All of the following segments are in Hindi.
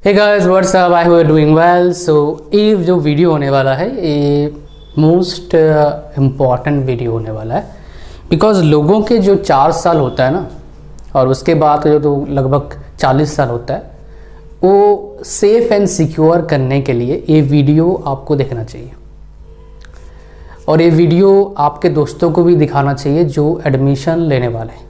Hey guys what's up, I hope you are doing well. So ये जो वीडियो होने वाला है ये मोस्ट इम्पॉर्टेंट वीडियो होने वाला है बिकॉज लोगों के जो 4 साल होता है ना और उसके बाद जो तो लगभग 40 साल होता है वो सेफ एंड सिक्योर करने के लिए ये वीडियो आपको देखना चाहिए और ये वीडियो आपके दोस्तों को भी दिखाना चाहिए जो एडमिशन लेने वाले हैं।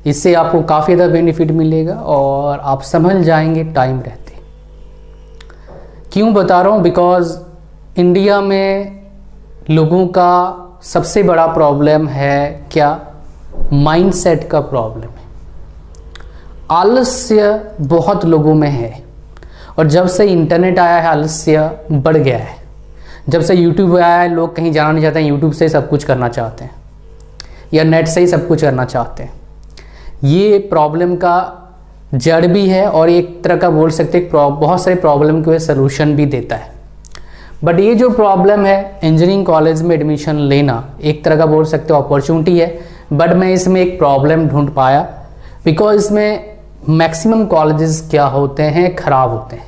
इससे आपको काफ़ी ज़्यादा बेनिफिट मिलेगा और आप समझ जाएंगे टाइम रहते। क्यों बता रहा हूँ? बिकॉज़ इंडिया में लोगों का सबसे बड़ा प्रॉब्लम है क्या? माइंडसेट का प्रॉब्लम है। आलस्य बहुत लोगों में है और जब से इंटरनेट आया है आलस्य बढ़ गया है। जब से यूट्यूब आया है लोग कहीं जाना नहीं चाहते हैं, यूट्यूब से ही सब कुछ करना चाहते हैं या नेट से ही सब कुछ करना चाहते हैं। ये प्रॉब्लम का जड़ भी है और एक तरह का बोल सकते हैं बहुत सारे प्रॉब्लम के सलूशन भी देता है। बट ये जो प्रॉब्लम है इंजीनियरिंग कॉलेज में एडमिशन लेना एक तरह का बोल सकते हो अपॉर्चुनिटी है, बट मैं इसमें एक प्रॉब्लम ढूंढ पाया बिकॉज इसमें मैक्सिमम कॉलेजेस क्या होते हैं, ख़राब होते हैं।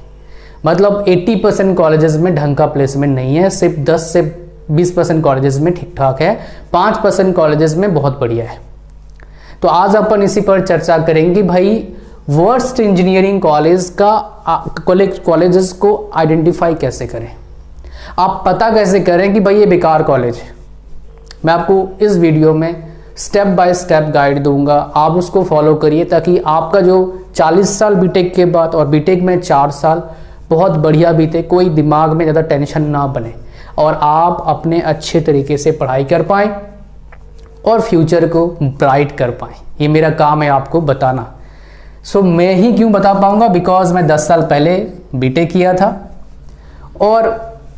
मतलब 80% कॉलेजेस में ढंग का प्लेसमेंट नहीं है, सिर्फ 10 से 20% कॉलेजेस में ठीक ठाक है, 5% कॉलेजेस में बहुत बढ़िया है। तो आज अपन इसी पर चर्चा करेंगे भाई वर्स्ट इंजीनियरिंग कॉलेजेस को आइडेंटिफाई कैसे करें, आप पता कैसे करें कि भाई ये बेकार कॉलेज है। मैं आपको इस वीडियो में स्टेप बाय स्टेप गाइड दूंगा, आप उसको फॉलो करिए ताकि आपका जो 40 साल बीटेक के बाद और बीटेक में 4 साल बहुत बढ़िया बीते, कोई दिमाग में ज़्यादा टेंशन ना बने और आप अपने अच्छे तरीके से पढ़ाई कर पाएँ और फ्यूचर को ब्राइट कर पाएँ। ये मेरा काम है आपको बताना। सो मैं ही क्यों बता पाऊँगा? बिकॉज मैं 10 साल पहले बीटेक किया था और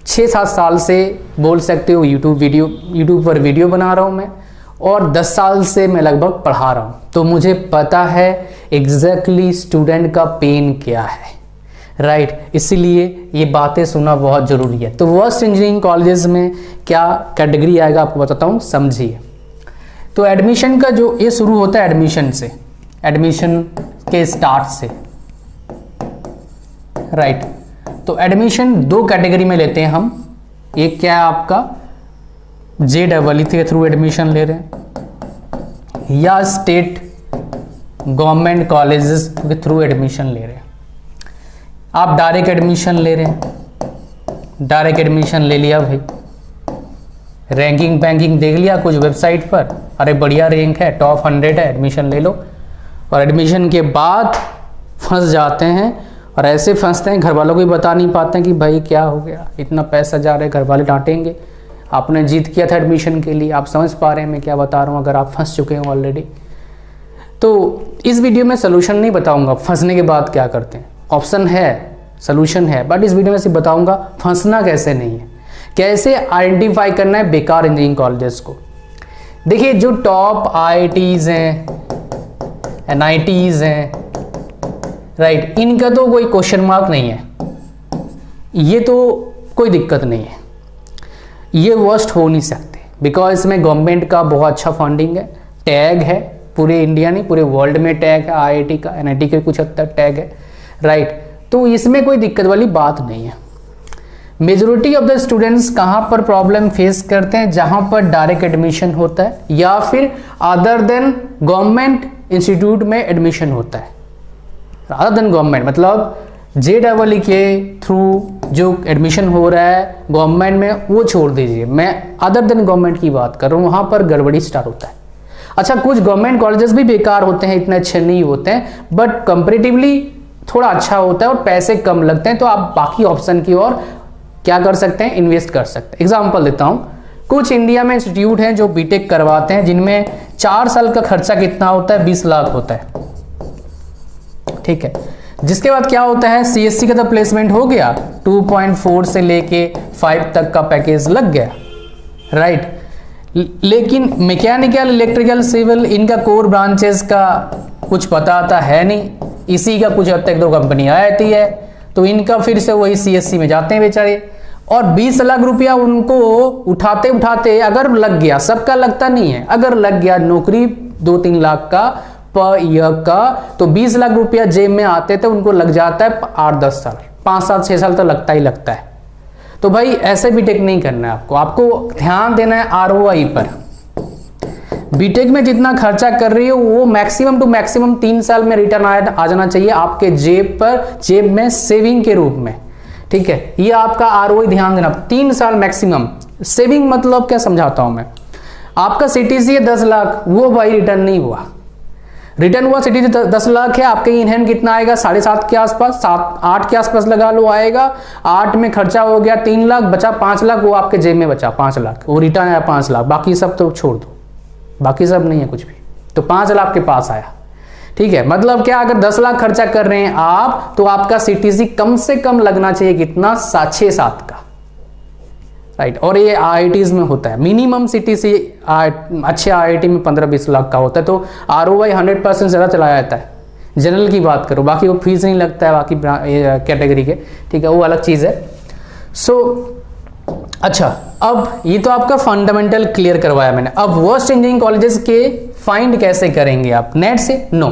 6-7 साल से बोल सकते हो यूट्यूब पर वीडियो बना रहा हूँ मैं और 10 साल से मैं लगभग पढ़ा रहा हूँ। तो मुझे पता है एग्जैक्टली स्टूडेंट का पेन क्या है, राइट? इसीलिए ये बातें सुनना बहुत ज़रूरी है। तो वर्स्ट इंजीनियरिंग कॉलेजेस में क्या कैटेगरी आएगा आपको बताता हूँ, समझिए। तो एडमिशन का जो ये शुरू होता है एडमिशन से, एडमिशन के स्टार्ट से, राइट? तो एडमिशन 2 कैटेगरी में लेते हैं हम। एक क्या है आपका JEE के थ्रू एडमिशन ले रहे हैं या स्टेट गवर्नमेंट कॉलेजेस के थ्रू एडमिशन ले रहे हैं। आप डायरेक्ट एडमिशन ले रहे हैं, डायरेक्ट एडमिशन ले लिया भाई, रैंकिंग बैंकिंग देख लिया कुछ वेबसाइट पर, अरे बढ़िया रैंक है, टॉप 100 है, एडमिशन ले लो। और एडमिशन के बाद फंस जाते हैं और ऐसे फंसते हैं घर वालों को भी बता नहीं पाते हैं कि भाई क्या हो गया, इतना पैसा जा रहा है, घर वाले डांटेंगे, आपने जीत किया था एडमिशन के लिए। आप समझ पा रहे हैं मैं क्या बता रहा हूँ अगर आप फंस चुके हैं ऑलरेडी। तो इस वीडियो में सोल्यूशन नहीं बताऊँगा फंसने के बाद क्या करते हैं, ऑप्शन है, सोल्यूशन है, बट इस वीडियो में सिर्फ बताऊँगा फंसना कैसे नहीं है, कैसे आइडेंटिफाई करना है बेकार इंजीनियरिंग कॉलेजेस को। देखिए जो टॉप IITs हैं, NITs हैं, राइट, इनका तो कोई क्वेश्चन मार्क नहीं है, ये तो कोई दिक्कत नहीं है, ये वर्स्ट हो नहीं सकते बिकॉज इसमें गवर्नमेंट का बहुत अच्छा फंडिंग है, टैग है, पूरे इंडिया नहीं पूरे वर्ल्ड में टैग है, IIT का, NIT के कुछ हद तक टैग है, राइट? तो इसमें कोई दिक्कत वाली बात नहीं है। मेजॉरिटी ऑफ द स्टूडेंट्स कहाँ पर प्रॉब्लम फेस करते हैं? जहाँ पर डायरेक्ट एडमिशन होता है या फिर अदर देन गवर्नमेंट इंस्टीट्यूट में एडमिशन होता है। अदर देन गवर्नमेंट मतलब JEE के थ्रू जो एडमिशन हो रहा है गवर्नमेंट में वो छोड़ दीजिए, मैं अदर देन गवर्नमेंट की बात कर रहा हूँ, वहाँ पर गड़बड़ी स्टार्ट होता है। अच्छा कुछ गवर्नमेंट कॉलेजेस भी बेकार होते हैं, इतने अच्छे नहीं होते हैं, बट कंपेरेटिवली थोड़ा अच्छा होता है और पैसे कम लगते हैं, तो आप बाकी ऑप्शन की ओर क्या कर सकते हैं, इन्वेस्ट कर सकते हैं। एग्जाम्पल देता हूँ, कुछ इंडिया में इंस्टीट्यूट हैं जो बीटेक करवाते हैं जिनमें 4 साल का खर्चा कितना होता है, 20 लाख होता है, ठीक है। जिसके बाद क्या होता है, CSC का तो प्लेसमेंट हो गया, 2.4 से लेके 5 तक का पैकेज लग गया, राइट? लेकिन मैकेनिकल, इलेक्ट्रिकल, सिविल इनका कोर ब्रांचेस का कुछ पता आता है नहीं, इसी का कुछ हद तक 2 कंपनियां आती है, तो इनका फिर से वही CSC में जाते हैं बेचारे और 20 लाख रुपया उनको उठाते उठाते अगर लग गया, सबका लगता नहीं है, अगर लग गया नौकरी 2-3 लाख का पर ईयर का, तो 20 लाख रुपया जेब में आते थे, उनको लग जाता है 8-10 साल, 5 साल 6 साल तो लगता ही लगता है। तो भाई ऐसे बीटेक नहीं करना है आपको, आपको ध्यान देना है आरओआई पर। बीटेक में जितना खर्चा कर रही हो वो मैक्सिमम टू मैक्सिमम 3 साल में रिटर्न आ जाना चाहिए आपके जेब में सेविंग के रूप में, ठीक है। ये आपका आरओआई ध्यान देना, 3 साल मैक्सिमम। सेविंग मतलब क्या समझाता हूं मैं, आपका सीटीसी है 10 लाख, वो भाई रिटर्न नहीं हुआ, रिटर्न हुआ सीटीसी 10 लाख है, आपके इन हैंड कितना आएगा 7.5 के आसपास, 7-8 के आसपास लगा लो आएगा। 8 में खर्चा हो गया 3 लाख, बचा 5 लाख, वो आपके जेब में बचा 5 लाख, वो रिटर्न आया 5 लाख, बाकी सब तो छोड़ दो, बाकी सब नहीं है कुछ भी, तो 5 लाख के पास आया, ठीक है। मतलब क्या, अगर 10 लाख खर्चा कर रहे हैं आप, तो आपका सीटीसी कम से कम लगना चाहिए कितना, 6-7 का, राइट। और ये आईआईटीज में होता है मिनिमम सीटीसी, अच्छे आईआईटी में 15-20 लाख का होता है। तो आरओआई 100% ज़्यादा चलाया जाता है, जनरल की बात करो, बाकी वो फीस नहीं लगता है बाकी कैटेगरी के, ठीक है, वो अलग चीज़ है। अच्छा, अब ये तो आपका फंडामेंटल क्लियर करवाया मैंने। अब वर्स्ट इंजीनियरिंग कॉलेजेस के फाइंड कैसे करेंगे आप नेट से? No,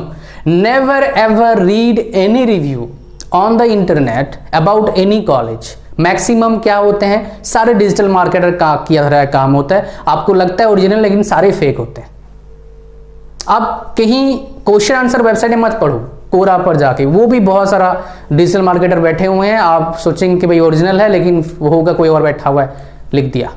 never ever read any review on the internet about any college. Maximum क्या होते हैं, सारे डिजिटल मार्केटर का किया रहा है काम होता है, आपको लगता है ओरिजिनल, लेकिन सारे फेक होते हैं। आप कहीं क्वेश्चन आंसर वेबसाइट में मत पढ़ो, कोरा पर जाके, वो भी बहुत सारा डिजिटल मार्केटर बैठे हुए हैं, आप सोचेंगे कि भाई ओरिजिनल है, लेकिन वो होगा कोई और बैठा हुआ है, लिख दिया।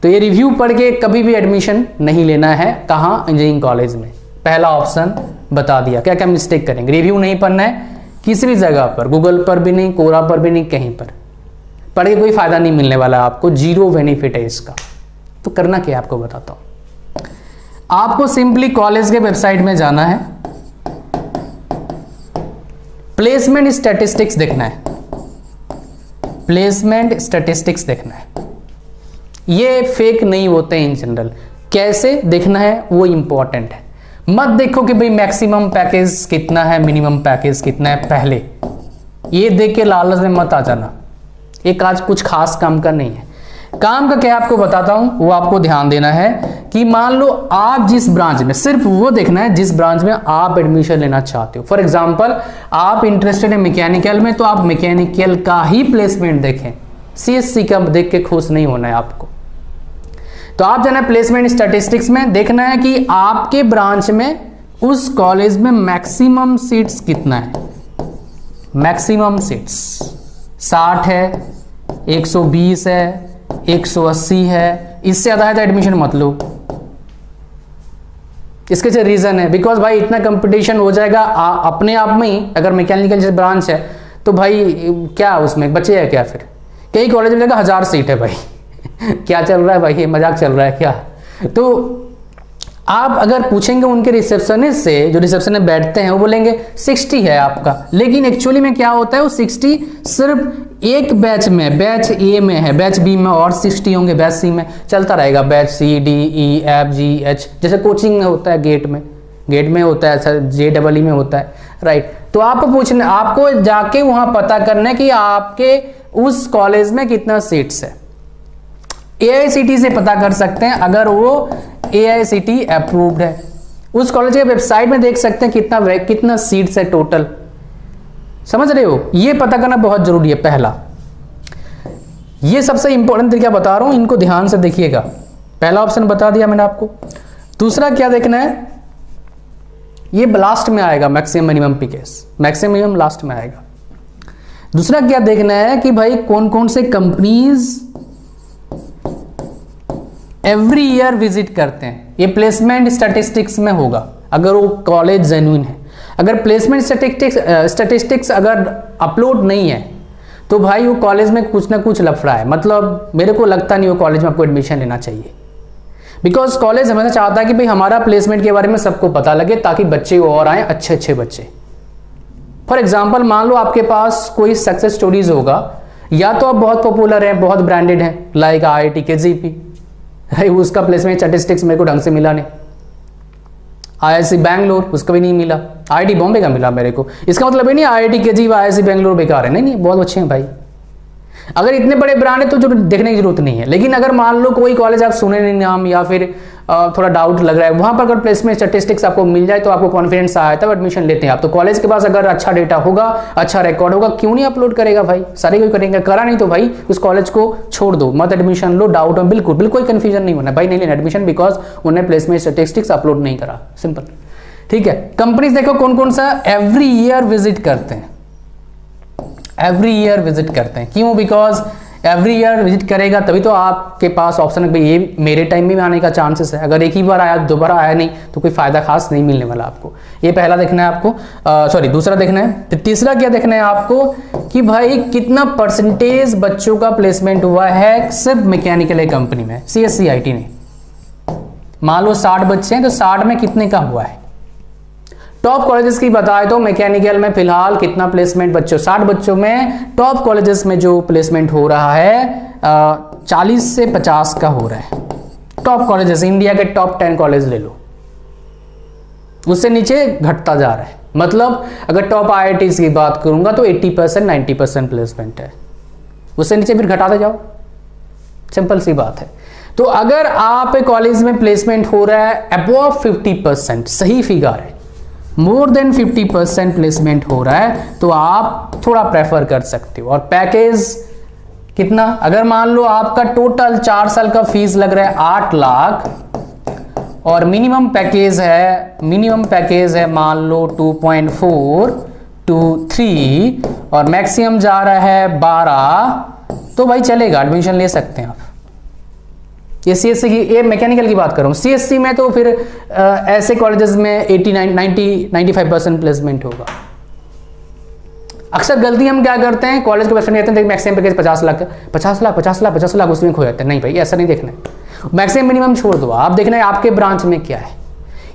तो ये रिव्यू पढ़ के कभी भी एडमिशन नहीं लेना है। कहाँ? इंजीनियरिंग कॉलेज में। पहला ऑप्शन बता दिया, क्या क्या मिस्टेक करेंगे। रिव्यू नहीं पढ़ना है किसी भी जगह पर, गूगल पर भी नहीं, कोरा पर भी नहीं, कहीं पर पढ़ के कोई फायदा नहीं मिलने वाला आपको, जीरो बेनिफिट है इसका। तो करना क्या आपको बताता हूं। आपको सिंपली कॉलेज के वेबसाइट में जाना है, प्लेसमेंट स्टैटिस्टिक्स देखना है, प्लेसमेंट स्टैटिस्टिक्स देखना है। ये फेक नहीं होते हैं इन जनरल, कैसे देखना है वो इंपॉर्टेंट है। मत देखो कि भाई मैक्सिमम पैकेज कितना है, मिनिमम पैकेज कितना है, पहले ये देख के लालच में मत आ जाना, ये आज कुछ खास काम का नहीं है। काम का क्या आपको बताता हूं, वो आपको ध्यान देना है कि मान लो आप जिस ब्रांच में, सिर्फ वो देखना है जिस ब्रांच में आप एडमिशन लेना चाहते हो। फॉर एग्जांपल आप इंटरेस्टेड है मैकेनिकल में, तो आप मैकेनिकल का ही प्लेसमेंट देखें, सीएससी का देख के खुश नहीं होना है आपको। तो आप जाना प्लेसमेंट स्टैटिस्टिक्स में, देखना है कि आपके ब्रांच में उस कॉलेज में मैक्सिमम सीट्स कितना है। मैक्सिमम सीट्स 60 है, 120 है, 180 है, इससे ज्यादा है तो एडमिशन मत लो। इसके जो रीजन है, बिकॉज भाई इतना कंपटीशन हो जाएगा अपने आप में ही। अगर मैकेनिकल जैसे ब्रांच है तो भाई क्या उसमें बचे है क्या, फिर कई कॉलेज में लगा 1000 सीट है भाई क्या चल रहा है भाई, ये मजाक चल रहा है क्या। तो आप अगर पूछेंगे उनके रिसेप्शनिस्ट से, जो रिसेप्शन में बैठते हैं, वो बोलेंगे 60 है आपका, लेकिन एक्चुअली में क्या होता है, वो 60 सिर्फ एक बैच में, बैच ए में है, बैच बी में और 60 होंगे बैच सी में, चलता रहेगा बैच सी, डी, ई, एफ, जी, एच, जैसे कोचिंग में होता है, गेट में होता है, सर JEE में होता है, राइट। तो आपको पूछना, आपको जाके वहां पता करना है कि आपके उस कॉलेज में कितना सीट्स है। AICTE से पता कर सकते हैं, अगर वो AICTE अप्रूव्ड है। उस कॉलेज के वेबसाइट में देख सकते हैं कितना सीट्स है टोटल, समझ रहे हो। ये पता करना बहुत जरूरी है। पहला, ये सबसे इंपॉर्टेंट तरीका बता रहा हूं, इनको ध्यान से देखिएगा। पहला ऑप्शन बता दिया मैंने आपको। दूसरा क्या देखना है, ये लास्ट में आएगा, मैक्सिमम मिनिमम पीकेस, मैक्सिमम लास्ट में आएगा। दूसरा क्या देखना है कि भाई कौन कौन से कंपनीज एवरी ईयर विजिट करते हैं। ये प्लेसमेंट स्टैटिस्टिक्स में होगा अगर वो कॉलेज जेन्युइन है। अगर प्लेसमेंट स्टैटिस्टिक्स अगर अपलोड नहीं है तो भाई वो कॉलेज में कुछ ना कुछ लफड़ा है। मतलब मेरे को लगता नहीं वो कॉलेज में आपको एडमिशन लेना चाहिए, बिकॉज कॉलेज हमेशा चाहता है कि भाई हमारा प्लेसमेंट के बारे में सबको पता लगे, ताकि बच्चे और आए, अच्छे अच्छे बच्चे। फॉर एग्जाम्पल मान लो आपके पास कोई सक्सेस स्टोरीज होगा, या तो आप बहुत पॉपुलर हैं, बहुत ब्रांडेड हैं, लाइक IIT KGP, उसका प्लेसमेंट स्टैटिस्टिक्स मेरे को ढंग से मिला नहीं। IIC बैंगलोर, उसका भी नहीं मिला। IIT बॉम्बे का मिला मेरे को। इसका मतलब ये नहीं IIT KGP IIC बैंगलोर बेकार है, नहीं, बहुत अच्छे हैं भाई। अगर इतने बड़े ब्रांड है तो जो देखने की जरूरत नहीं है। लेकिन अगर मान लो कोई कॉलेज आप सुने नहीं नाम, या फिर थोड़ा डाउट लग रहा है, वहां पर अगर प्लेसमेंट स्टैटिस्टिक्स आपको मिल जाए तो आपको कॉन्फिडेंस आया तब एडमिशन लेते हैं आप। तो कॉलेज के पास अगर अच्छा डेटा होगा, अच्छा रिकॉर्ड होगा, क्यों नहीं अपलोड करेगा भाई, सारे कोई करेंगे। करा नहीं तो भाई उस कॉलेज को छोड़ दो, मत एडमिशन लो। डाउट में बिल्कुल बिल्कुल कोई कंफ्यूजन नहीं होना भाई, नहीं लेना एडमिशन बिकॉज उन्होंने प्लेसमेंट स्टैटिस्टिक्स अपलोड नहीं करा, सिंपल। ठीक है, कंपनीज देखो कौन कौन सा एवरी ईयर विजिट करते हैं, एवरी ईयर विजिट करते हैं। क्यों? बिकॉज एवरी ईयर विजिट करेगा तभी तो आपके पास ऑप्शन है भाई ये मेरे टाइम में आने का चांसेस है। अगर एक ही बार आया, दोबारा आया नहीं तो कोई फायदा खास नहीं मिलने वाला आपको। ये पहला देखना है आपको, सॉरी दूसरा देखना है। तो तीसरा क्या देखना है आपको कि भाई कितना परसेंटेज बच्चों का प्लेसमेंट हुआ है सिर्फ मैकेनिकल कंपनी में, CSC IT ने। मान लो 60 बच्चे हैं तो 60 में कितने का हुआ है। टॉप कॉलेजेस की बताए तो मैकेनिकल में फिलहाल कितना प्लेसमेंट बच्चों, 60 बच्चों में टॉप कॉलेजेस में जो प्लेसमेंट हो रहा है 40 से 50 का हो रहा है। टॉप कॉलेजेस, इंडिया के टॉप 10 कॉलेज ले लो, उससे नीचे घटता जा रहा है। मतलब अगर टॉप IITs की बात करूंगा तो 80% 90% प्लेसमेंट है, उससे नीचे फिर घटाते जाओ, सिंपल सी बात है। तो अगर आप कॉलेज में प्लेसमेंट हो रहा है अबव 50%, सही फिगर है, मोर देन 50% प्लेसमेंट हो रहा है तो आप थोड़ा प्रेफर कर सकते हो। और पैकेज कितना, अगर मान लो आपका टोटल 4 साल का फीस लग रहा है 8 लाख और मिनिमम पैकेज है मान लो 2.4 to 3 और मैक्सिमम जा रहा है 12, तो भाई चलेगा, एडमिशन ले सकते हैं आप। ये CSC की, ये मैकेनिकल की बात कर रहा हूँ। CSC में तो फिर ऐसे कॉलेजेस में 90-95% प्लेसमेंट होगा। अक्सर गलती हम क्या करते हैं, कॉलेज के प्लेसमेंट कहते हैं मैक्सिमम पैकेज 50 लाख उसमें खो जाते हैं। नहीं भाई, ऐसा नहीं देखना है, मैक्सिमम मिनिमम छोड़ दो, आप देखना है आपके ब्रांच में क्या है।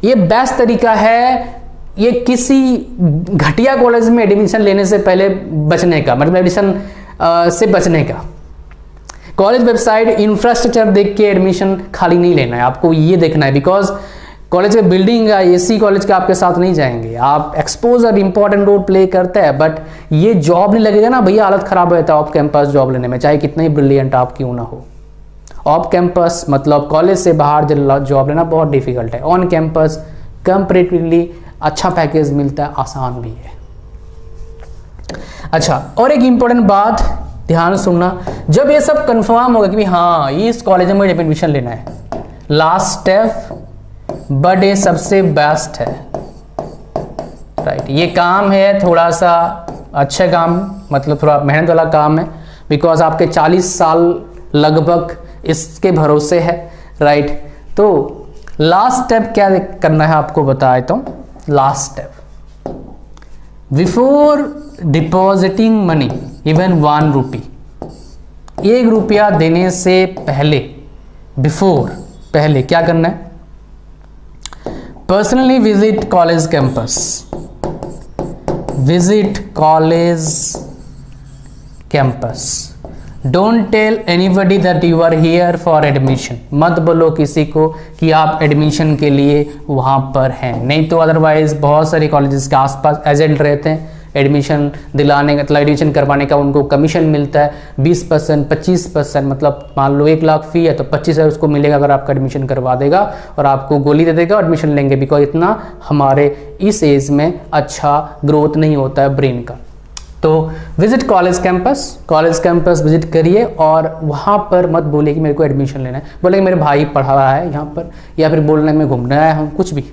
ये बेस्ट तरीका है ये किसी घटिया कॉलेज में एडमिशन लेने से पहले बचने का, मतलब एडमिशन से बचने का। कॉलेज वेबसाइट इंफ्रास्ट्रक्चर देख के एडमिशन खाली नहीं लेना है, आपको ये देखना है। बिकॉज कॉलेज का बिल्डिंग का AC कॉलेज का आपके साथ नहीं जाएंगे। आप एक्सपोजर इंपॉर्टेंट रोल प्ले करता है, बट ये जॉब नहीं लगेगा ना भैया, हालत खराब हो जाता है ऑफ कैंपस जॉब लेने में, चाहे कितना ही ब्रिलियंट आप क्यों ना हो। ऑफ कैंपस मतलब कॉलेज से बाहर जॉब लेना बहुत डिफिकल्ट है। ऑन कैंपस कंपैरेटिवली अच्छा पैकेज मिलता है, आसान भी है। अच्छा, और एक इंपॉर्टेंट बात ध्यान सुनना, जब ये सब कंफर्म होगा कि हाँ ये इस कॉलेज में मुझे एडमिशन लेना है, लास्ट स्टेप बट ये सबसे बेस्ट है, राइट। ये काम है थोड़ा सा अच्छा काम, मतलब थोड़ा मेहनत वाला काम है, बिकॉज आपके 40 साल लगभग इसके भरोसे है, राइट। तो लास्ट स्टेप क्या करना है आपको बताए तो, last step before depositing money even 1 रुपी, 1 रुपया देने से पहले, बिफोर, पहले क्या करना है, personally visit college campus, visit college campus. Don't tell anybody that you are here for admission, मत बोलो किसी को कि आप एडमिशन के लिए वहां पर हैं, नहीं तो अदरवाइज बहुत सारे कॉलेजेस के आसपास एजेंट रहते हैं, एडमिशन दिलाने का, मतलब एडमिशन करवाने का उनको कमीशन मिलता है 20% 25%, मतलब मान लो 1 लाख फी है तो 25,000 उसको मिलेगा अगर आपका एडमिशन करवा देगा, और आपको गोली दे देगा, एडमिशन लेंगे। बिकॉज इतना हमारे इस एज में अच्छा ग्रोथ नहीं होता है ब्रेन का। तो विजिट कॉलेज कैंपस विजिट करिए, और वहाँ पर मत बोलिए कि मेरे को एडमिशन लेना है, बोले कि मेरे भाई पढ़ा रहा है यहाँ पर, या फिर बोलना मैं घूमने आया हूँ, कुछ भी,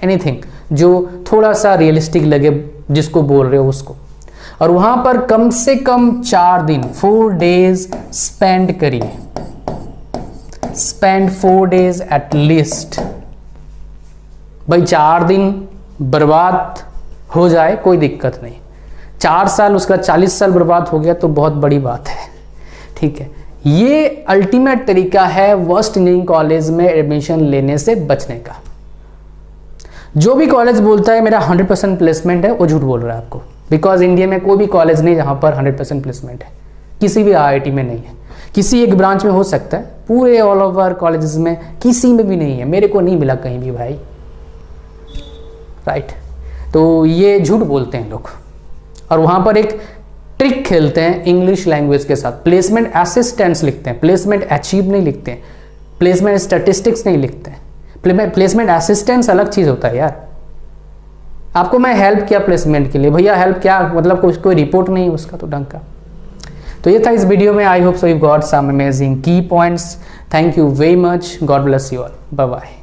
एनीथिंग जो थोड़ा सा रियलिस्टिक लगे जिसको बोल रहे हो उसको। और वहाँ पर कम से कम 4 दिन 4 डेज स्पेंड करिए, स्पेंड 4 डेज एट लीस्ट। भाई 4 दिन बर्बाद हो जाए कोई दिक्कत नहीं, 4 साल उसका 40 साल बर्बाद हो गया तो बहुत बड़ी बात है, ठीक है। ये अल्टीमेट तरीका है वर्स्ट इंजीनियरिंग कॉलेज में एडमिशन लेने से बचने का। जो भी कॉलेज बोलता है मेरा 100% प्लेसमेंट है, वो झूठ बोल रहा है आपको। बिकॉज इंडिया में कोई भी कॉलेज नहीं जहां पर 100% प्लेसमेंट है, किसी भी IIT में नहीं है, किसी एक ब्रांच में हो सकता है, पूरे ऑल ओवर कॉलेजेस में किसी में भी नहीं है, मेरे को नहीं मिला कहीं भी भाई, राइट। तो ये झूठ बोलते हैं लोग, और वहां पर एक ट्रिक खेलते हैं इंग्लिश लैंग्वेज के साथ। प्लेसमेंट असिस्टेंट्स लिखते हैं, प्लेसमेंट अचीव नहीं लिखते हैं, प्लेसमेंट स्टैटिस्टिक्स नहीं लिखते हैं, प्लेसमेंट असिस्टेंस अलग चीज़ होता है यार। आपको मैं हेल्प किया प्लेसमेंट के लिए, भैया हेल्प क्या, मतलब कोई रिपोर्ट नहीं उसका तो ढंग का। तो ये था इस वीडियो में। I hope so you got some amazing key points. Thank you very much, God bless you all, bye bye.